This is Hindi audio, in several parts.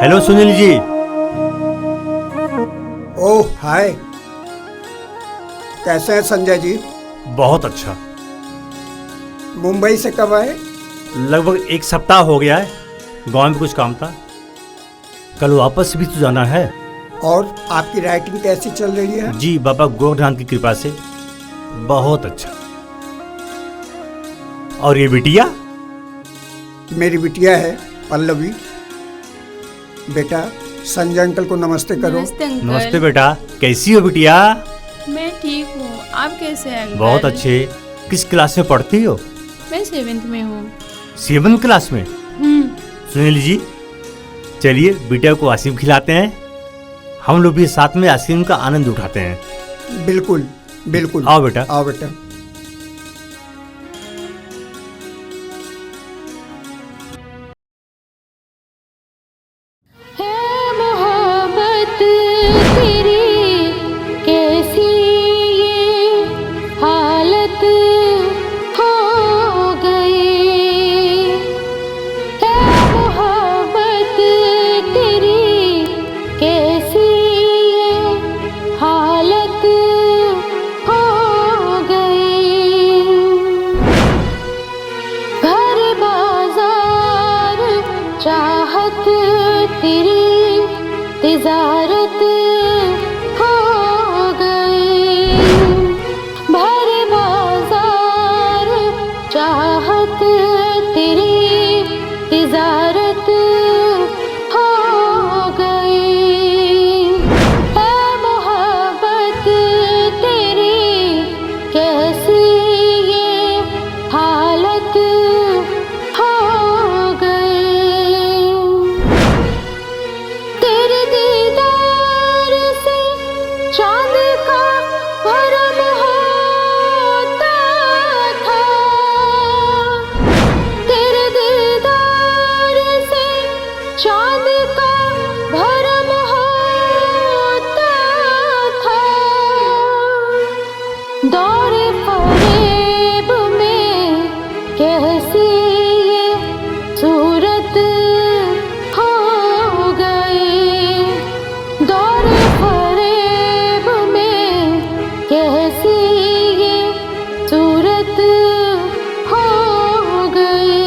हेलो सुनील जी। ओह हाय, कैसे हैं संजय जी? बहुत अच्छा। मुंबई से कब आए? लगभग एक सप्ताह हो गया है। गांव में कुछ काम था, कल वापस भी तो जाना है। और आपकी राइटिंग कैसी चल रही है? जी बाबा गोरखनाथ की कृपा से बहुत अच्छा। और ये बिटिया? मेरी बिटिया है पल्लवी। बेटा संजय अंकल को नमस्ते करो। नमस्ते अंकल। नमस्ते बेटा, कैसी हो बिटिया? मैं ठीक हूँ, आप कैसे हैं अंकल? बहुत अच्छे। किस क्लास में पढ़ती हो? मैं 7th में हूँ। 7th क्लास में? सुनील जी, चलिए बिटिया को आइसक्रीम खिलाते हैं। हम लोग भी साथ में आइसक्रीम का आनंद उठाते हैं। बिल्कुल बिल्कुल। आओ बेटा। आओ बेटा। तिजारत हो गई, भरे बाजार चाहत तेरी तिजारत हो गई। है मोहब्बत तेरी कैसी ये हालत हो गई। तेरे दीदार से चांद का भरम होता था, तेरे दीदार से चांद का भरम होता था। दौरे फरेब में कैसी ये सूरत हो गई। दौरे फरेब में कैसी ये सूरत हो गई।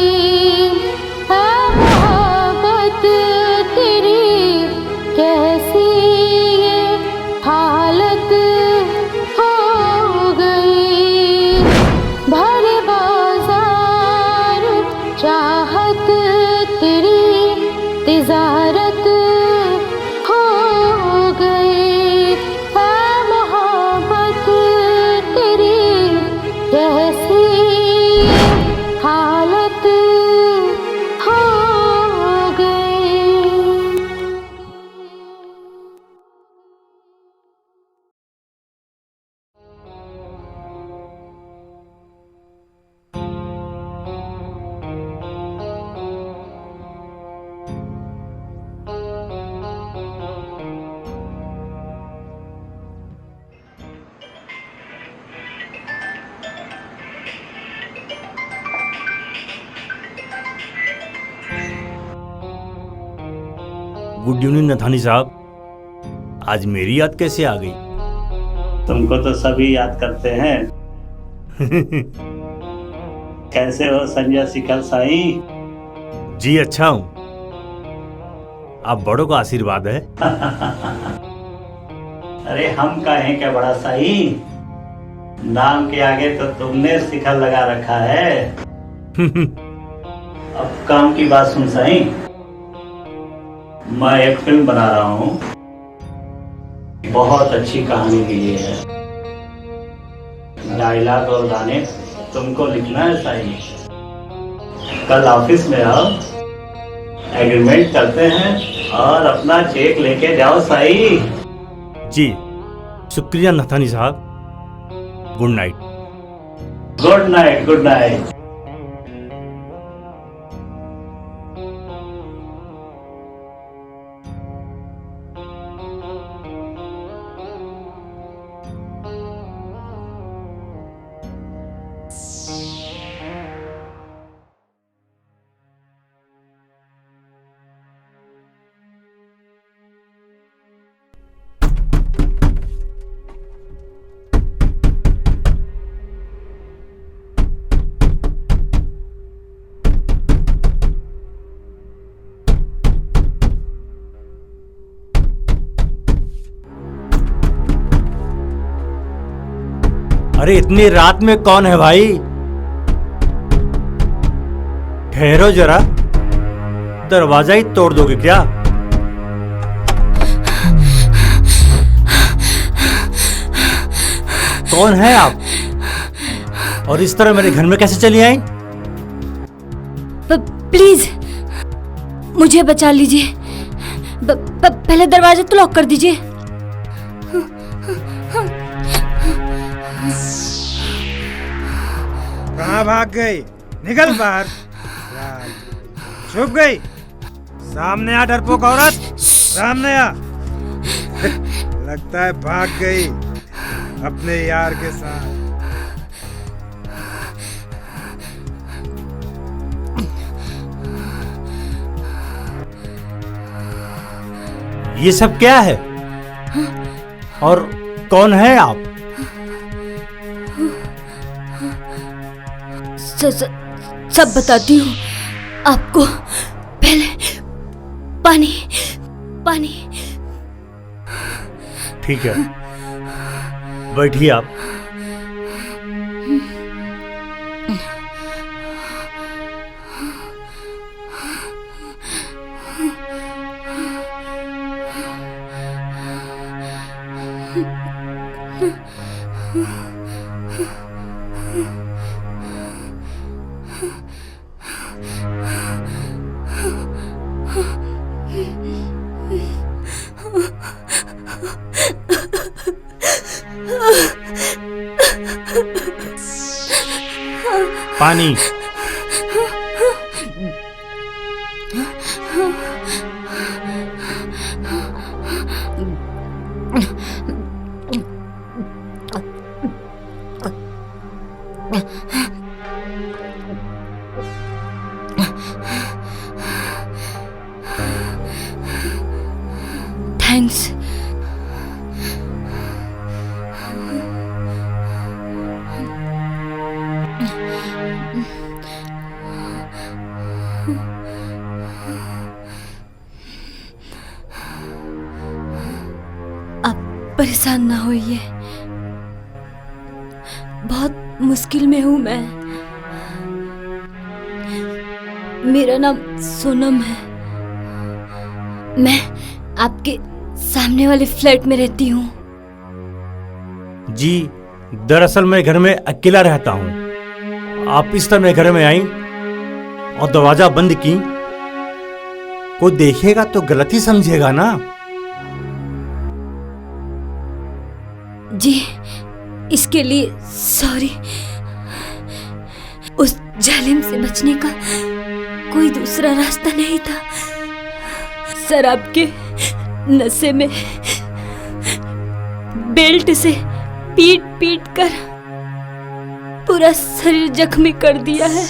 है मोहब्बत तेरी कैसी ये हालत हो गई। भरे बाजार चाहत तेरी तिजारत हो गई। है मोहब्बत तेरी कैसी हालत हो गई। गुड इवनिंग नथानी साहब, आज मेरी याद कैसे आ गई? तुमको तो सभी याद करते हैं। कैसे हो संजय शिखर साईं? जी अच्छा हूँ, आप बड़ों का आशीर्वाद है। अरे हम कहें क्या बड़ा साईं, नाम के आगे तो तुमने शिखर लगा रखा है। अब काम की बात सुन साईं, मैं एक फिल्म बना रहा हूँ, बहुत अच्छी कहानी के लिए है। डायलॉग और गाने तुमको लिखना है साईं। कल ऑफिस में आओ, एग्रीमेंट करते हैं और अपना चेक लेके जाओ साईं। जी शुक्रिया नथानी साहब, good night. Good night, good night. अरे इतनी रात में कौन है भाई? ठहरो जरा, दरवाजा ही तोड़ दोगे क्या? कौन है आप? और इस तरह मेरे घर में कैसे चली आई? प्लीज मुझे बचा लीजिए। पहले दरवाजा तो लॉक कर दीजिए। कहाँ भाग गई? निकल बाहर। छुप गई। सामने आ डरपोक औरत, सामने आ। लगता है भाग गई अपने यार के साथ। ये सब क्या है? और कौन है आप? सब बताती हूँ आपको। पहले पानी पानी। ठीक है, बैठिए आप। पानी। थैंक्स। परेशान ना होइए, बहुत मुश्किल में हूं मैं। मेरा नाम सोनम है। मैं आपके सामने वाले फ्लैट में रहती हूँ। जी, दरअसल मैं घर में अकेला रहता हूँ। आप इस तरह मेरे घर में आई और दरवाजा बंद की। कोई देखेगा तो गलत ही समझेगा ना। जी, इसके लिए सॉरी। उस जालिम से बचने का कोई दूसरा रास्ता नहीं था। शराब के नशे में बेल्ट से पीट पीट कर पूरा शरीर जख्मी कर दिया है।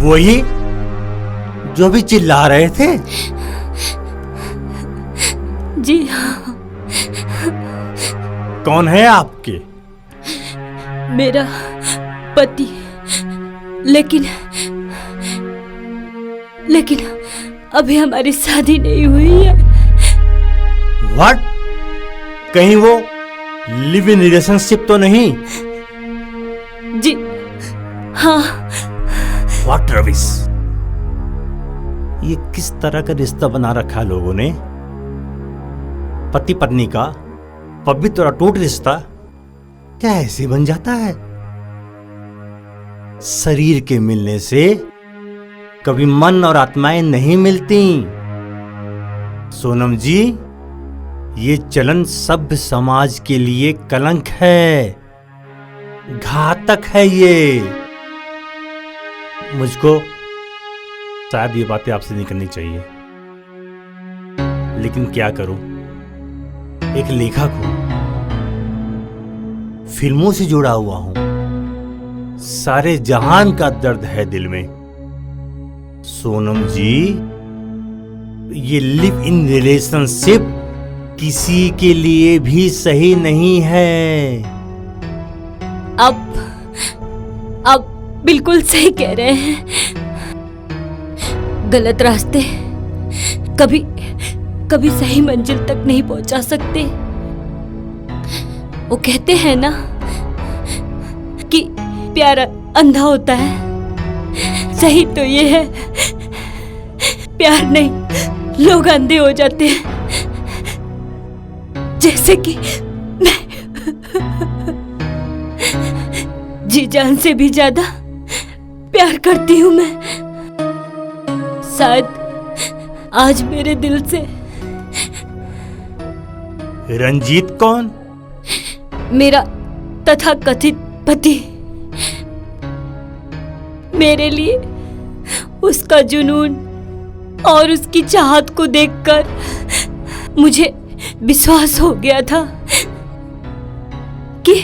वही जो भी चिल्ला रहे थे? जी हाँ। कौन है आपके? मेरा पति। लेकिन अभी हमारी शादी नहीं हुई है। व्हाट? कहीं वो लिव इन रिलेशनशिप तो नहीं? जी हाँ। व्हाट रविश, ये किस तरह का रिश्ता बना रखा है लोगों ने? पति पत्नी का पवित्र और अटूट रिश्ता क्या ऐसे बन जाता है? शरीर के मिलने से कभी मन और आत्माएं नहीं मिलती। सोनम जी, ये चलन सभ्य समाज के लिए कलंक है, घातक है ये। मुझको शायद ये बातें आपसे नहीं करनी चाहिए, लेकिन क्या करूं? एक लेखक हूं, फिल्मों से जुड़ा हुआ हूं, सारे जहान का दर्द है दिल में। सोनम जी, ये लिव इन रिलेशनशिप किसी के लिए भी सही नहीं है। आप बिल्कुल सही कह रहे हैं। गलत रास्ते कभी सही मंजिल तक नहीं पहुंचा सकते। वो कहते हैं ना कि प्यार अंधा होता है। सही तो ये है, प्यार नहीं, लोग अंधे हो जाते हैं। जैसे कि मैं जी जान से भी ज्यादा प्यार करती हूँ मैं। शायद आज मेरे दिल से रंजीत कौन? मेरा तथाकथित पति। मेरे लिए उसका जुनून और उसकी चाहत को देखकर मुझे विश्वास हो गया था कि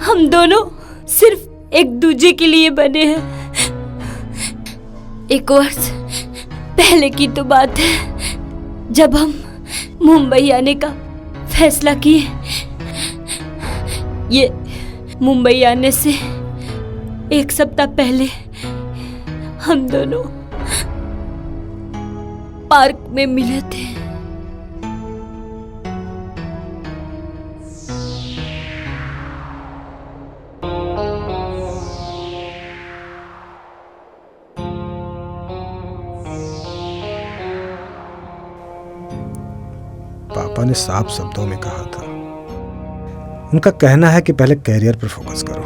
हम दोनों सिर्फ एक दूजे के लिए बने हैं। 1 वर्ष पहले की तो बात है, जब हम मुंबई आने का फैसला किए। ये मुंबई आने से 1 सप्ताह पहले हम दोनों पार्क में मिले थे। पापा ने साफ शब्दों में कहा था। उनका कहना है कि पहले कैरियर पर फोकस करो,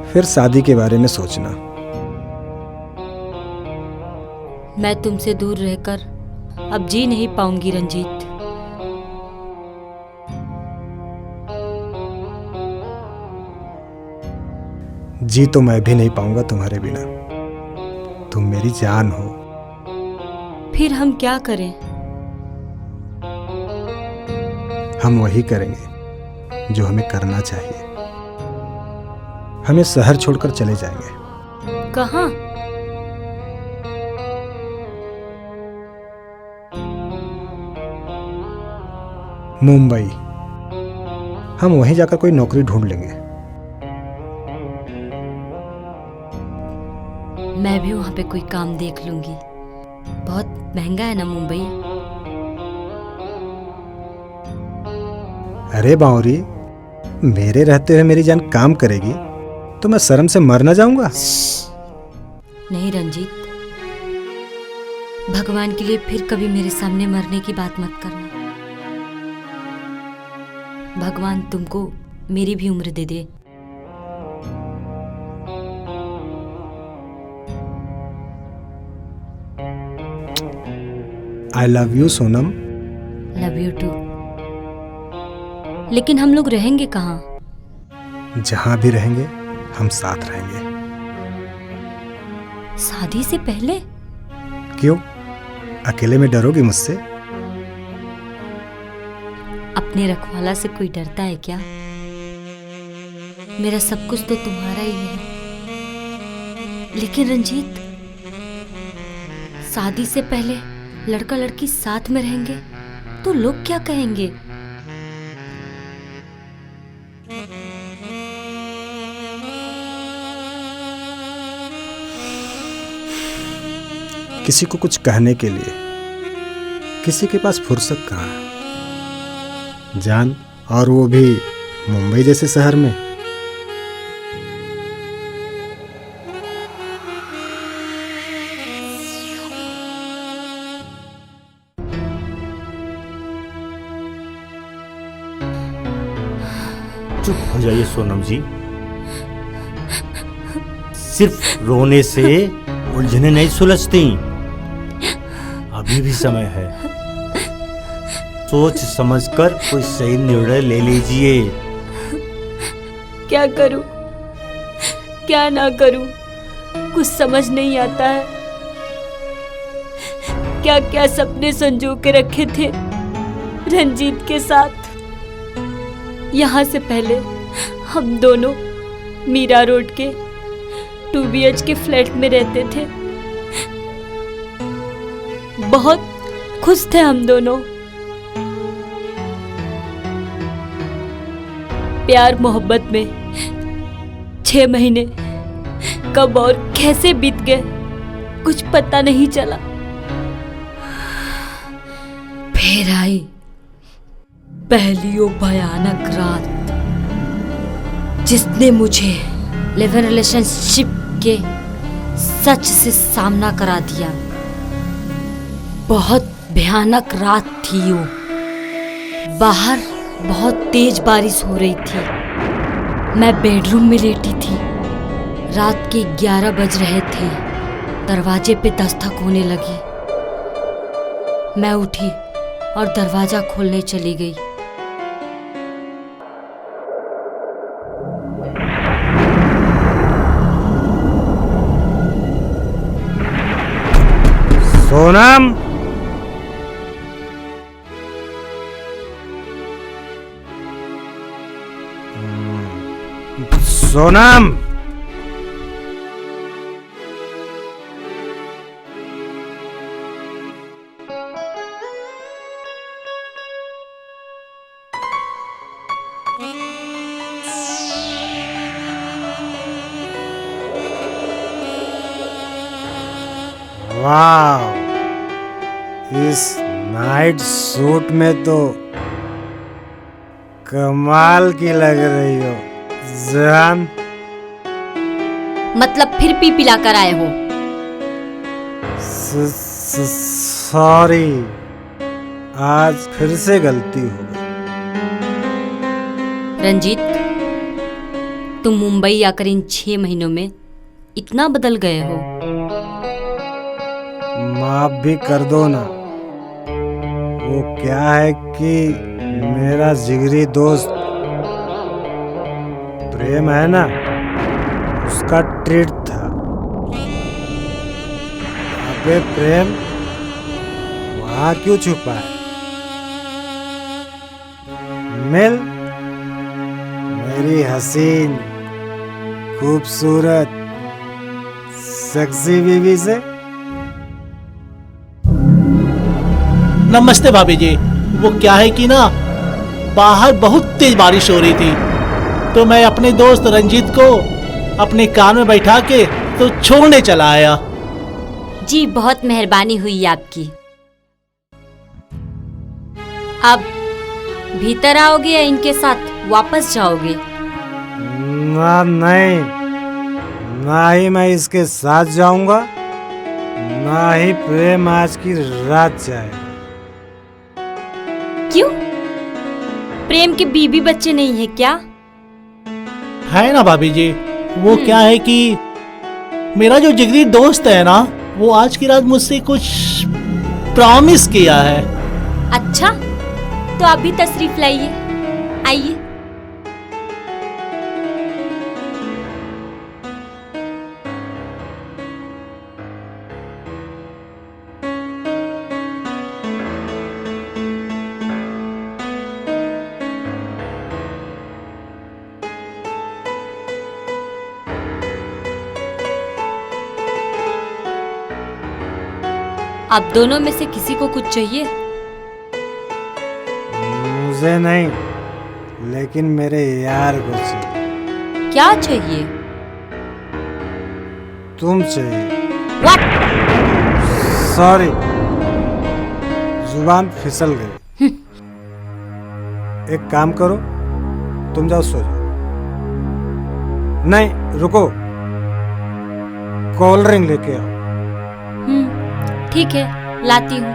फिर शादी के बारे में सोचना। मैं तुमसे दूर रहकर अब जी नहीं पाऊंगी रंजीत। जी तो मैं भी नहीं पाऊंगा तुम्हारे बिना। तुम मेरी जान हो। फिर हम क्या करें? हम वही करेंगे जो हमें करना चाहिए। हमें शहर छोड़कर चले जाएंगे। कहाँ? मुंबई। हम वहीं जाकर कोई नौकरी ढूंढ लेंगे। मैं भी वहां पे कोई काम देख लूंगी। बहुत महंगा है ना मुंबई। अरे बावरी, मेरे रहते हुए मेरी जान काम करेगी तो मैं शर्म से मर ना जाऊंगा। नहीं रंजीत, भगवान के लिए फिर कभी मेरे सामने मरने की बात मत करना। भगवान तुमको मेरी भी उम्र दे दे। I love you Sonam. Love you too. लेकिन हम लोग रहेंगे कहाँ? जहां भी रहेंगे हम साथ रहेंगे। शादी से पहले? क्यों, अकेले में डरोगी मुझसे? अपने रखवाला से कोई डरता है क्या? मेरा सब कुछ तो तुम्हारा ही है। लेकिन रंजीत, शादी से पहले लड़का लड़की साथ में रहेंगे तो लोग क्या कहेंगे? किसी को कुछ कहने के लिए किसी के पास फुर्सत कहाँ है जान, और वो भी मुंबई जैसे शहर में। चुप हो जाइए सोनम जी। सिर्फ रोने से उलझने नहीं सुलझती। अभी भी समय है। सोच समझकर कोई सही निर्णय ले लीजिए। क्या करूं, क्या ना करूं, कुछ समझ नहीं आता है। क्या क्या सपने संजो के रखे थे रंजीत के साथ। यहाँ से पहले हम दोनों मीरा रोड के 2 BH के फ्लैट में रहते थे। बहुत खुश थे हम दोनों। प्यार मोहब्बत में 6 महीने कब और कैसे बीत गए कुछ पता नहीं चला। फिर आई पहली वो भयानक रात जिसने मुझे लिव इन रिलेशनशिप के सच से सामना करा दिया। बहुत भयानक रात थी वो। बाहर बहुत तेज बारिश हो रही थी। मैं बेडरूम में लेटी थी। रात के 11 बज रहे थे। दरवाजे पे दस्तक होने लगी। मैं उठी और दरवाजा खोलने चली गई। सोनम, सोनम, वाह, इस नाइट सूट में तो कमाल की लग रही हो जान। मतलब फिर पी पिला कर आए हो? सॉरी, आज फिर से गलती हो गई। रंजीत, तुम मुंबई आकर इन 6 महीनों में इतना बदल गए हो। माफ भी कर दो ना। वो क्या है कि मेरा जिगरी दोस्त प्रेम है ना, उसका ट्रीट था। अबे प्रेम, वहां क्यों छुपा है? मिल मेरी हसीन खूबसूरत सेक्सी बीवी से। नमस्ते भाभी जी। वो क्या है कि ना, बाहर बहुत तेज बारिश हो रही थी, तो मैं अपने दोस्त रंजीत को अपने कार में बैठा के तो छोड़ने चला आया। जी बहुत मेहरबानी हुई आपकी। अब भीतर आओगे या इनके साथ वापस जाओगे? ना, नहीं, ना ही मैं इसके साथ जाऊंगा, ना ही प्रेम आज की रात जाएगा। क्यों? प्रेम के बीबी बच्चे नहीं है क्या? है ना भाभी जी। वो क्या है कि मेरा जो जिगरी दोस्त है ना, वो आज की रात मुझसे कुछ प्रॉमिस किया है। अच्छा, तो आप भी तशरीफ लाइए, आइए। आप दोनों में से किसी को कुछ चाहिए? मुझे नहीं, लेकिन मेरे यार को चाहिए। क्या चाहिए? तुम चाहिए। What? सॉरी, जुबान फिसल गई। एक काम करो, तुम जाओ सो जाओ। नहीं रुको, कोल्ड ड्रिंक लेके आओ। ठीक है, लाती हूँ।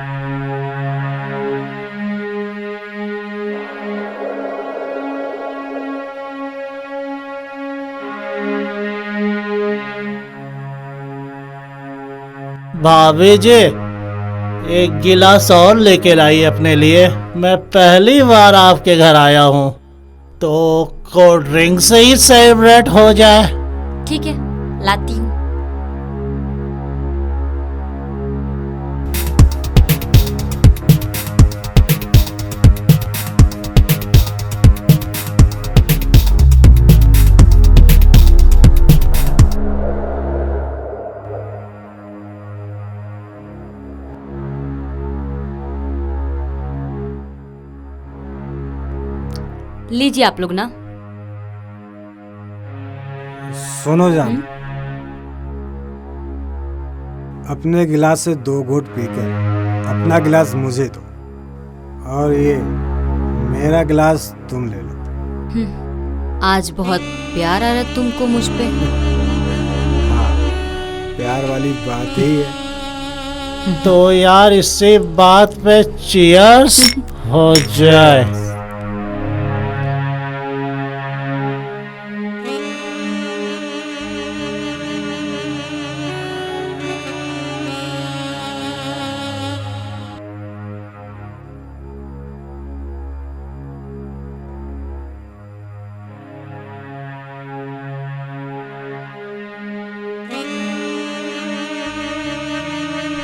भाभी जी, एक गिलास और लेके लाइए अपने लिए। मैं पहली बार आपके घर आया हूँ, तो कोल्ड ड्रिंक से ही सेलिब्रेट हो जाए। ठीक है, लाती हूँ। लीजिए आप लोग ना। सुनो जान, अपने गिलास से 2 घूंट पीकर अपना गिलास मुझे दो, और ये मेरा गिलास तुम ले लो। आज बहुत प्यार आ रहा तुमको मुझ पे। प्यार वाली बात ही है। तो यार इसी बात पे चीयर्स हो जाए।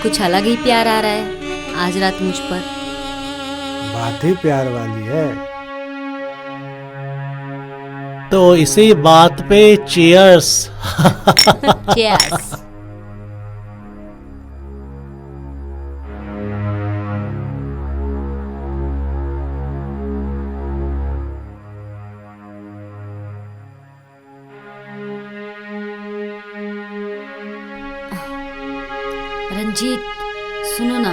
कुछ अलग ही प्यार आ रहा है आज रात मुझ पर। बात ही प्यार वाली है। तो इसी बात पे चीयर्स। Cheers। रंजीत सुनो ना,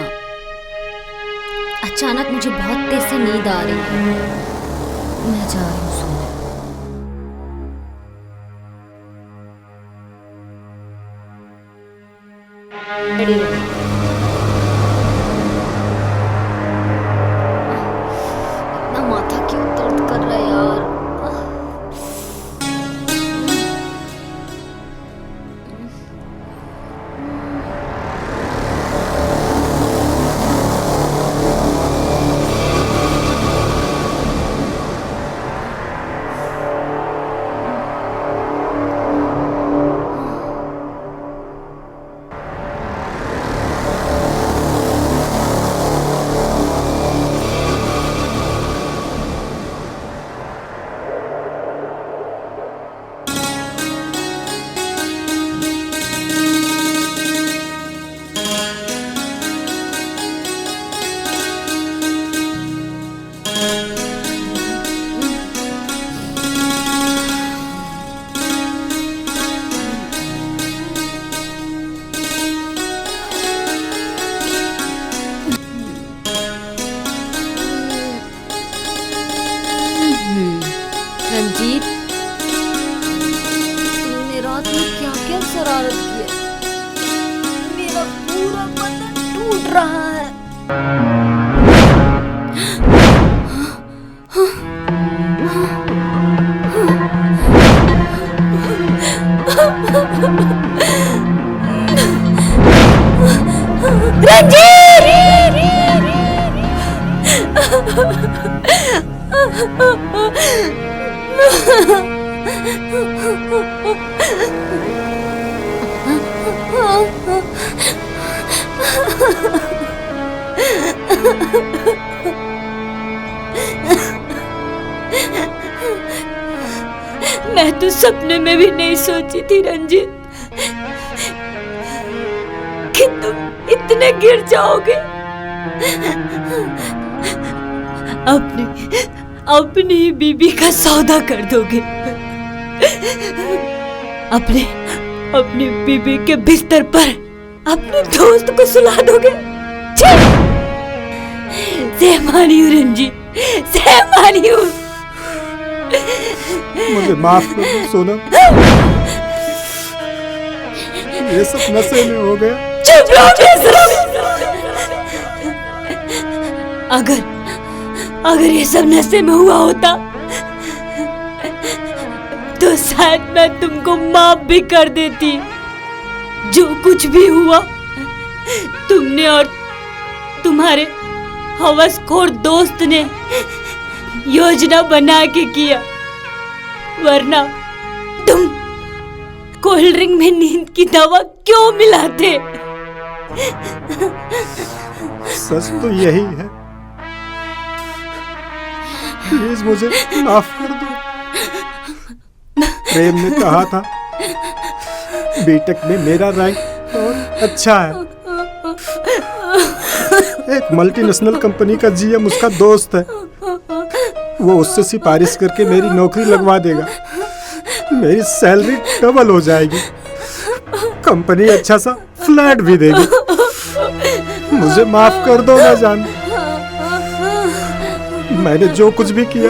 अचानक मुझे बहुत तेज से नींद आ रही है, मैं जा रही हूँ सोने। रेडी रहो। इतना माथा क्यों दर्द कर रहा है यार। रंजीत, तुमने रात में क्या क्या शरारत किया। मेरा पूरा बदन टूट रहा है। मैं तो सपने में भी नहीं सोची थी रंजीत कि तुम इतने गिर जाओगे। अपनी ही बीबी का सौदा कर दोगे। अपनी बीबी के बिस्तर पर अपने दोस्त को सुला दोगे। सहमानी हूँ रंजीत, सहमानी हूँ। मुझे माफ कर दो सोनम, ये सब नशे में हो गया। चुप रहो। अगर ये सब नशे में हुआ होता तो शायद मैं तुमको माफ भी कर देती। जो कुछ भी हुआ तुमने और तुम्हारे हवसखोर दोस्त ने योजना बना के किया, वरना तुम कोल्ड ड्रिंक में नींद की दवा क्यों मिलाते। सच तो यही है। प्लीज मुझे माफ कर दो। प्रेम ने कहा था बीटेक में मेरा रैंक और अच्छा है। एक मल्टीनेशनल कंपनी का जीएम उसका दोस्त है, वो उससे सिफारिश करके मेरी नौकरी लगवा देगा। मेरी सैलरी डबल हो जाएगी, कंपनी अच्छा सा फ्लैट भी देगी। मुझे माफ कर दो ना जान, मैंने जो कुछ भी किया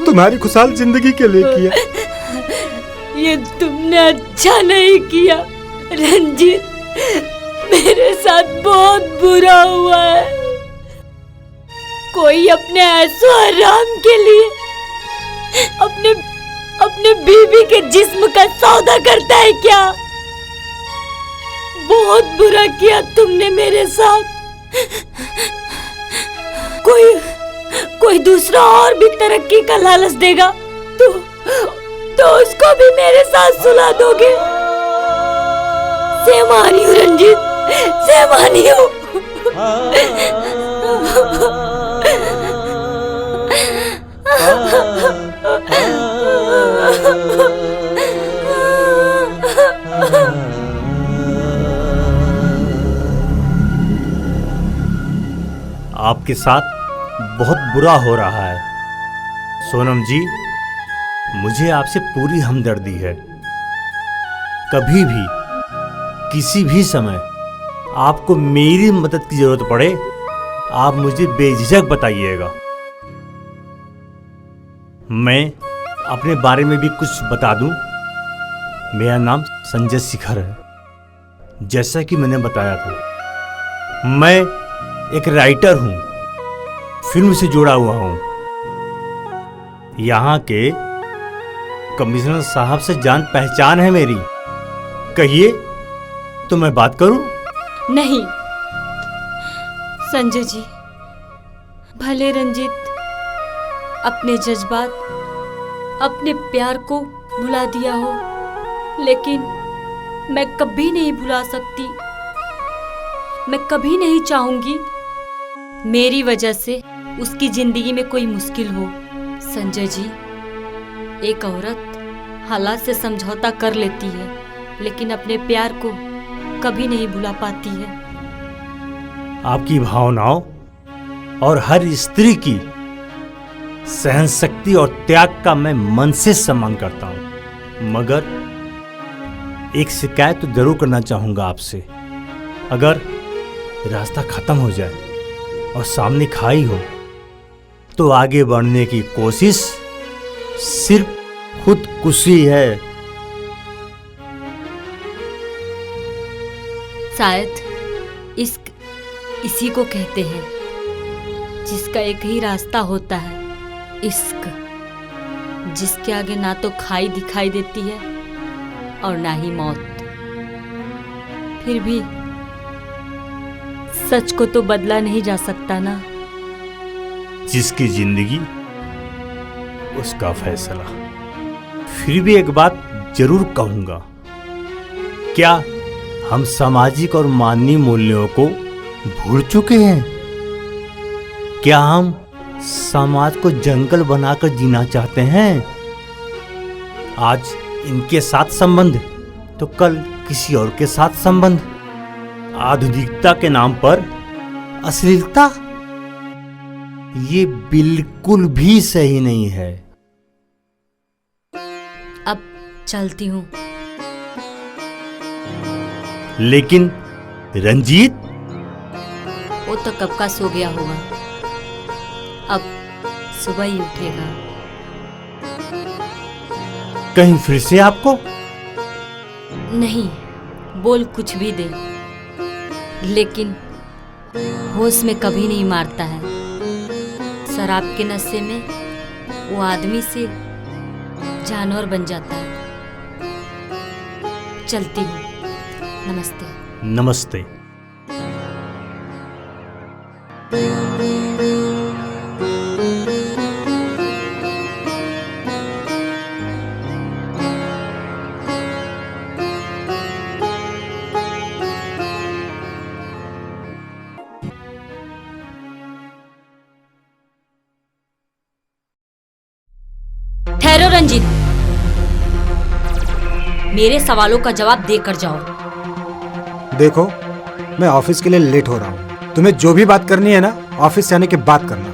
तुम्हारी खुशहाल जिंदगी के लिए किया। ये तुमने अच्छा नहीं किया रंजीत, मेरे साथ बहुत बुरा हुआ है। कोई अपने ऐशो आराम के लिए अपने बीवी के जिस्म का सौदा करता है क्या? बहुत बुरा किया तुमने मेरे साथ। कोई दूसरा और भी तरक्की का लालच देगा तो उसको भी मेरे साथ सुला दोगे। सेमानी हूँ रंजीत, सेमानी हूँ। आपके साथ बहुत बुरा हो रहा है सोनम जी। मुझे आपसे पूरी हमदर्दी है। कभी भी किसी भी समय आपको मेरी मदद की जरूरत पड़े, आप मुझे बेझिझक बताइएगा। मैं अपने बारे में भी कुछ बता दूं। मेरा नाम संजय शिखर है। जैसा कि मैंने बताया था, मैं एक राइटर हूं, फिल्म से जुड़ा हुआ हूं। यहाँ के कमिश्नर साहब से जान पहचान है मेरी। कहिए तो मैं बात करूं? नहीं संजय जी, भले रंजीत अपने जज्बात, अपने प्यार को भुला दिया हो, लेकिन मैं कभी नहीं भुला सकती। मैं कभी नहीं चाहूंगी मेरी वजह से उसकी जिंदगी में कोई मुश्किल हो। संजय जी, एक औरत हालात से समझौता कर लेती है, लेकिन अपने प्यार को कभी नहीं भुला पाती है। आपकी भावनाओं और हर स्त्री की सहन शक्ति और त्याग का मैं मन से सम्मान करता हूं, मगर एक शिकायत तो जरूर करना चाहूंगा आपसे। अगर रास्ता खत्म हो जाए और सामने खाई हो तो आगे बढ़ने की कोशिश सिर्फ खुदकुशी है। शायद इश्क इसी को कहते हैं जिसका एक ही रास्ता होता है, इश्क, जिसके आगे ना तो खाई दिखाई देती है और ना ही मौत। फिर भी सच को तो बदला नहीं जा सकता ना। जिसकी जिंदगी उसका फैसला। फिर भी एक बात जरूर कहूंगा, क्या हम सामाजिक और मानवीय मूल्यों को भूल चुके हैं? क्या हम समाज को जंगल बनाकर जीना चाहते हैं? आज इनके साथ संबंध तो कल किसी और के साथ संबंध। आधुनिकता के नाम पर अश्लीलता, ये बिल्कुल भी सही नहीं है। अब चलती हूँ। लेकिन रंजीत, वो तो कब का सो गया होगा, अब सुबह ही उठेगा। कहीं फिर से आपको? नहीं, बोल कुछ भी दे, लेकिन होश में कभी नहीं मारता है। शराब के नशे में वो आदमी से जानवर बन जाता है। चलती हूँ। नमस्ते। नमस्ते। ठहरो रंजीत, मेरे सवालों का जवाब देकर जाओ। देखो, मैं ऑफिस के लिए लेट हो रहा हूँ। तुम्हें जो भी बात करनी है ना, ऑफिस से आने के बाद करना।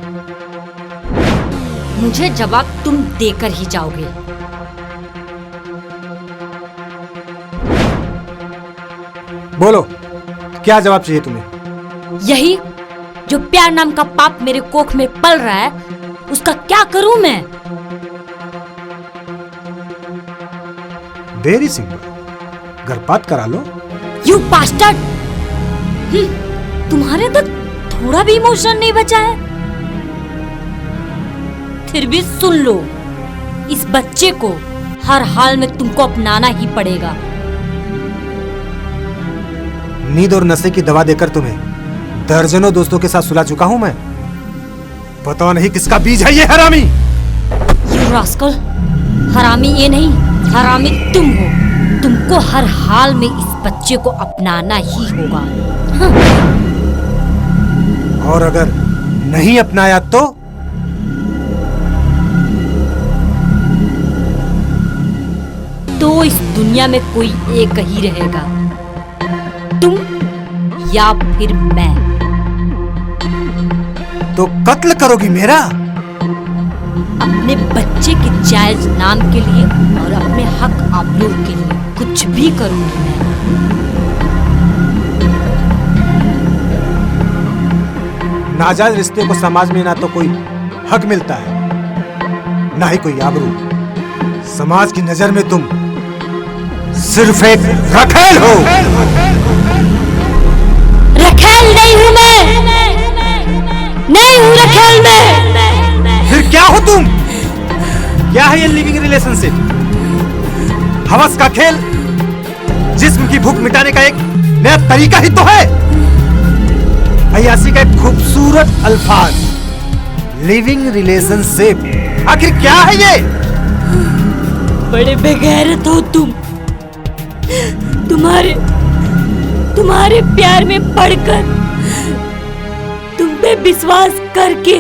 मुझे जवाब तुम देकर ही जाओगे। बोलो, क्या जवाब चाहिए तुम्हें? यही जो प्यार नाम का पाप मेरे कोख में पल रहा है, उसका क्या करूं मैं? वेरी सिंपल, गर्भपात करा लो। You bastard! तुम्हारे अंदर थोड़ा भी इमोशन नहीं बचा है? फिर भी सुन लो, इस बच्चे को हर हाल में तुमको अपनाना ही पड़ेगा। नींद और नशे की दवा देकर तुम्हें दर्जनों दोस्तों के साथ सुला चुका हूं मैं। पता नहीं किसका बीज है ये हरामी। You rascal! हरामी ये नहीं, हरामी तुम हो। तुमको हर हाल में इस बच्चे को अपनाना ही होगा। और अगर नहीं अपनाया तो? तो इस दुनिया में कोई एक ही रहेगा, तुम या फिर मैं। तो कत्ल करोगी मेरा? अपने बच्चे के जायज नाम के लिए और अपने हक आबरू के लिए कुछ भी करूंगी मैं। नाजायज रिश्ते को समाज में ना तो कोई हक मिलता है, ना ही कोई आबरू। समाज की नजर में तुम सिर्फ एक रखेल हो। रखेल नहीं हूं मैं, नहीं हूं रखेल मैं। फिर क्या हो तुम? क्या है ये लिविंग रिलेशनशिप? हवस का खेल, जिस्म की भूख मिटाने का एक नया तरीका ही तो है। अय्यासी का एक खूबसूरत अल्फाज, लिविंग रिलेशनशिप। आखिर क्या है ये? बड़े बेगैरत हो तुम। तुम्हारे प्यार में पड़कर, तुम पे विश्वास करके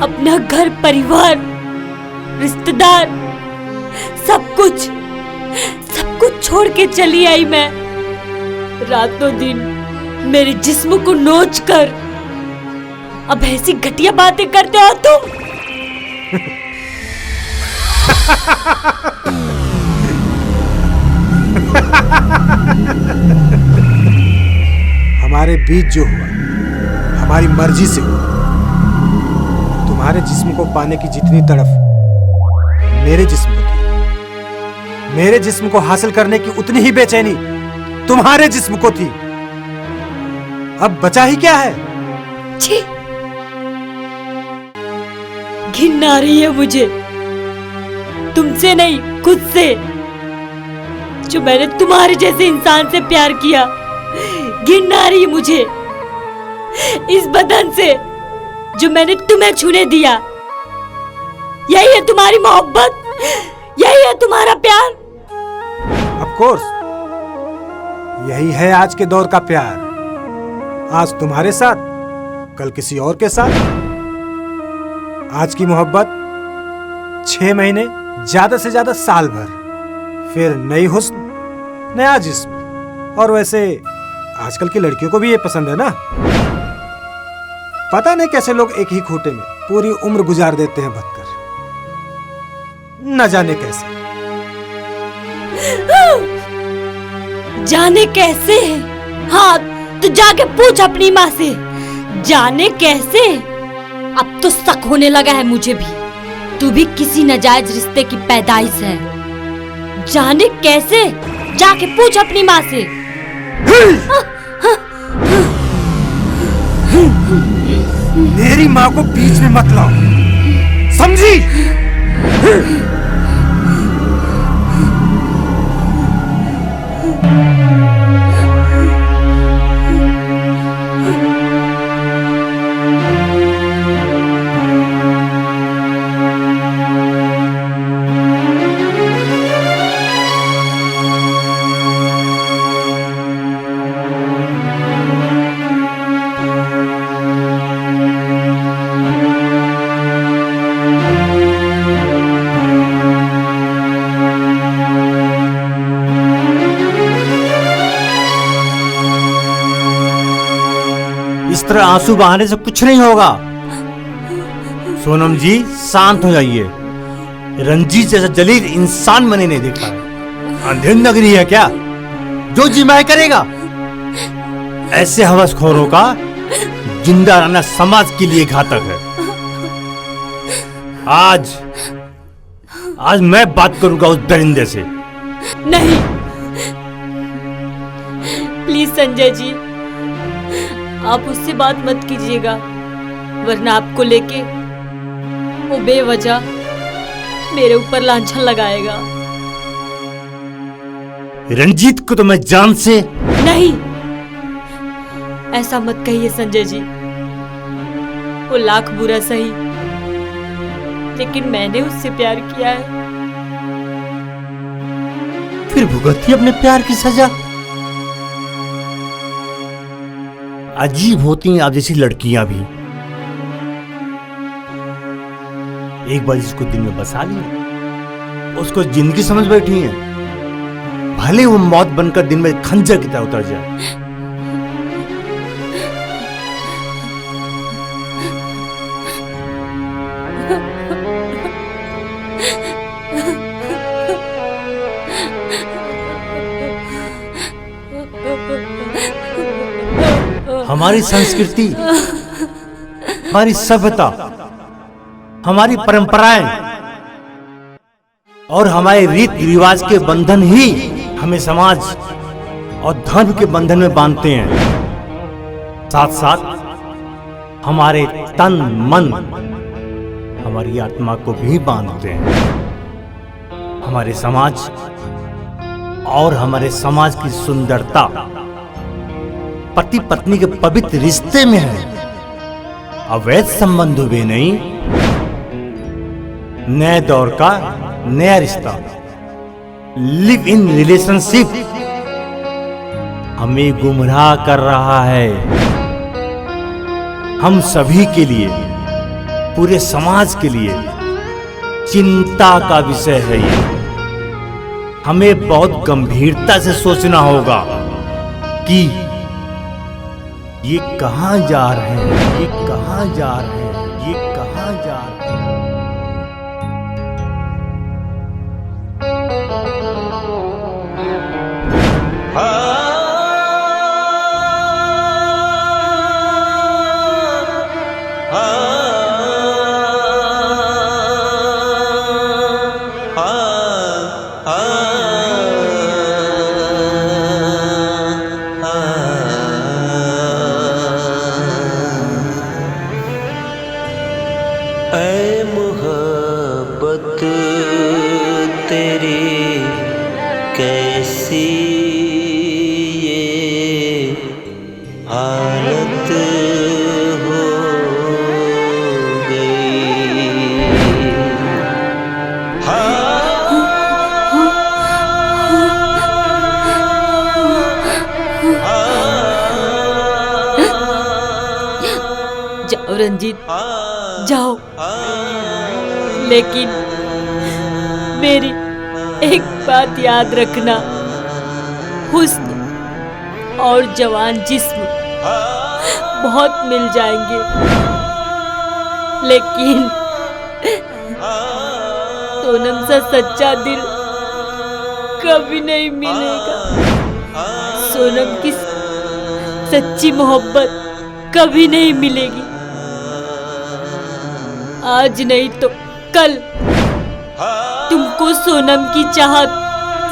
अपना घर परिवार रिश्तेदार सब कुछ छोड़ के चली आई मैं। रातों दिन मेरे जिस्म को नोच कर अब ऐसी घटिया बातें करते हो तुम। हमारे बीच जो हुआ हमारी मर्जी से हुआ। तुम्हारे जिस्म को पाने की जितनी तड़फ मेरे जिस्म को थी, मेरे जिस्म को हासिल करने की उतनी ही बेचैनी तुम्हारे जिस्म को थी। अब बचा ही क्या है? छी! घिन आ रही है मुझे, तुमसे नहीं खुद से, जो मैंने तुम्हारे जैसे इंसान से प्यार किया। घिन आ रही है मुझे इस बदन से जो मैंने तुम्हें छूने दिया। यही है तुम्हारी मोहब्बत, यही है तुम्हारा प्यार। ऑफ कोर्स, यही है आज के दौर का प्यार। आज तुम्हारे साथ, कल किसी और के साथ। आज की मोहब्बत 6 महीने, ज्यादा से ज्यादा साल भर, फिर नई हुस्न, नया जिस्म। और वैसे आजकल की लड़कियों को भी ये पसंद है ना। पता नहीं कैसे लोग एक ही खूंटे में पूरी उम्र गुजार देते हैं बदकर, न जाने कैसे। जाने कैसे? हाँ, तो जाके पूछ अपनी माँ से, जाने कैसे? अब तो शक होने लगा है मुझे भी, तू भी किसी नाजायज रिश्ते की पैदाइश है। जाने कैसे? जाके पूछ अपनी माँ से। मेरी माँ को बीच में मत लाओ, समझी? इस तरह आंसू बहाने से कुछ नहीं होगा। सोनम जी, शांत हो जाइए। रंजीत जैसा जलील इंसान मैंने नहीं देखा है। अंधेर नगरी है क्या जो जिमाए करेगा? ऐसे हवसखोरों का जिंदा रहना समाज के लिए घातक है। आज मैं बात करूंगा उस दरिंदे से। नहीं, प्लीज संजय जी, आप उससे बात मत कीजिएगा, वरना आपको लेके वो बेवजह मेरे ऊपर लांछन लगाएगा। रंजीत को तो मैं जान से। नहीं, ऐसा मत कहिए संजय जी। वो लाख बुरा सही, लेकिन मैंने उससे प्यार किया है। फिर भुगती अपने प्यार की सजा। अजीब होती हैं आप जैसी लड़कियां भी। एक बार जिसको दिल में बसा लिया, उसको जिंदगी समझ बैठी हैं, भले वो मौत बनकर दिन में खंजर की तरह उतर जाए। हमारी संस्कृति, हमारी सभ्यता, हमारी परंपराएं और हमारे रीति रिवाज के बंधन ही हमें समाज और धर्म के बंधन में बांधते हैं। साथ साथ हमारे तन मन, हमारी आत्मा को भी बांधते हैं। हमारे समाज और हमारे समाज की सुंदरता पति पत्नी के पवित्र रिश्ते में है, अवैध संबंध भी नहीं। नए दौर का नया रिश्ता, लिव इन रिलेशनशिप, हमें गुमराह कर रहा है। हम सभी के लिए, पूरे समाज के लिए चिंता का विषय है ये। हमें बहुत गंभीरता से सोचना होगा कि ये कहां जा रहे हैं, ये कहां जा रहे हैं, ये कहां जा रहे हैं। ऐ मोहब्बत तेरी कैसी ये हालत हो गई। जाओ रंजीत, जाओ, लेकिन मेरी एक बात याद रखना, हुस्न और जवान जिस्म बहुत मिल जाएंगे, लेकिन सोनम सा सच्चा दिल कभी नहीं मिलेगा। सोनम की सच्ची मोहब्बत कभी नहीं मिलेगी। आज नहीं तो कल तुमको सोनम की चाहत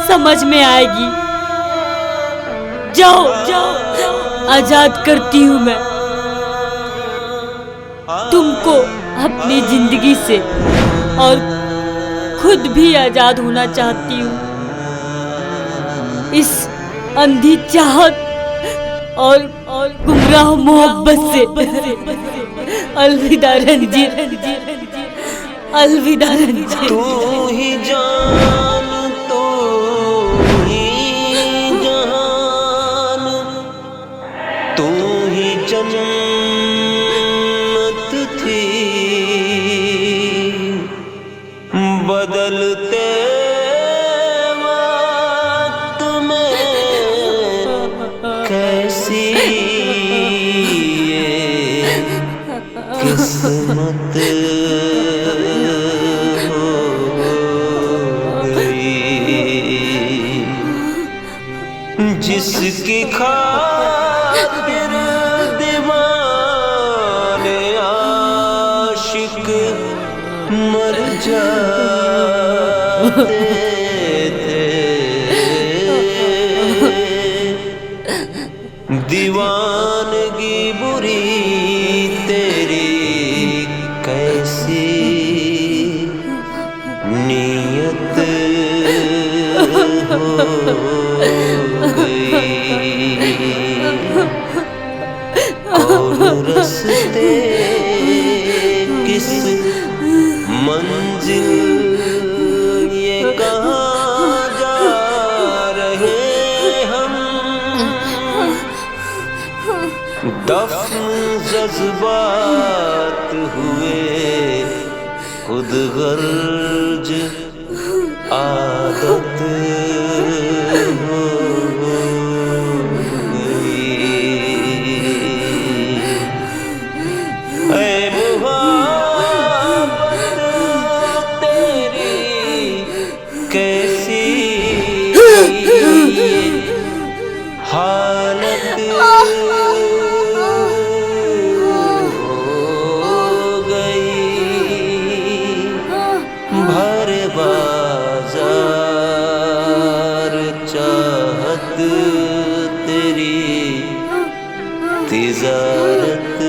समझ में आएगी। जाओ, जाओ, आजाद करती हूँ मैं तुमको अपनी जिंदगी से, और खुद भी आजाद होना चाहती हूँ इस अंधी चाहत और गुमराह मोहब्बत से। अलविदा रंजीत, अलविदा रंजीत। तू ही जान, तू ही जहान, तू ही जन्नत थी। बदलते वक्त में कैसी ये किस्मत जिसकी खातिर थे, दीवानगी बुरी तेरी कैसी नीयत हो गई। कौन रस्ते किस मंजिल ये कहाँ जा रहे हम, दफन जज्बात हुए खुद गर्ज आदत हो गई। ऐ मुहब्बत तेरी कैसी हालत हो गई। भरे बाजार चाहत तेरी तिजारत